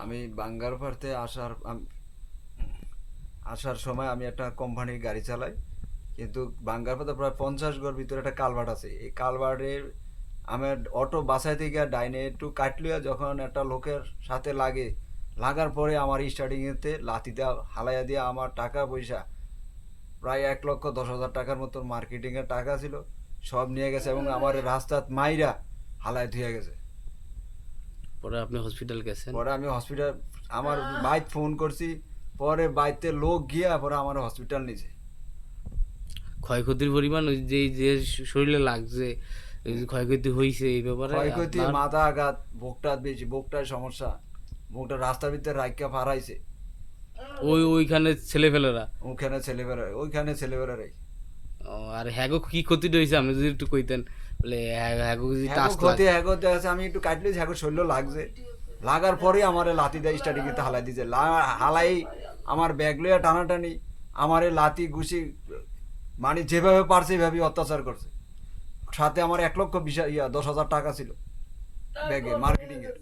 আমি বাঙ্গারপাড়তে আসার সময় আমি একটা কোম্পানির গাড়ি চালাই, কিন্তু বাঙ্গারপাড়তে প্রায় 50 ঘর ভিতরে একটা কালভার্ট আছে। এই কালভার্টের আমার অটো বাসায় থেকে ডাইনে একটু কাটলিয়া যখন একটা লোকের সাথে লাগার পরে আমার স্টার্টিংয়েতে লাথিতে হালাইয়া দিয়ে আমার টাকা পয়সা প্রায় 1,10,000 টাকার মতো মার্কেটিংয়ের টাকা ছিল, সব নিয়ে গেছে এবং আমার রাস্তাত মাইরা হালায় ধুয়ে গেছে। পরে আপনি হসপিটাল গেছেন? পরে আমি হসপিটাল, আমার বাইক ফোন করছি, পরে বাইতে লোক গিয়া পরে আমার হসপিটাল নিছে। ক্ষয়ক্ষতির পরিমাণ ওই যে শরীরে লাগছে, এই যে ক্ষয়ক্ষতি হয়েছে এই ব্যাপারে ক্ষয়ক্ষতি আপনার? মাথা আঘাত, বুকটার বেশি, বুকটার সমস্যা, বুকটা রাস্তার ভিতরে রাইকা ফারাইছে। ওইখানে ছেলেফেলেরা? ওইখানে ছেলেবেলারাই। আর হ্যাগো কি ক্ষতি হয়েছে আপনি যদি একটু কইতেন, বলে হ্যাগো যদি হ্যাগো টাচ লাগ। ক্ষতি হ্যাগো দেখেছে, আমি একটু কাটলে হ্যাগো শরীর লাগছে, লাগার পরে আমার লাতি দেয় স্টার্টিং এতে হালাই দিছে, হালাই আমার ব্যাগ লইয়া টানাটানি আমারে লাতি ঘুষি মানে যেভাবে পারছে এভাবে অত্যাচার করছে। সাথে আমার 1,20,000 10,000 টাকা ছিল ব্যাগে মার্কেটিং এর।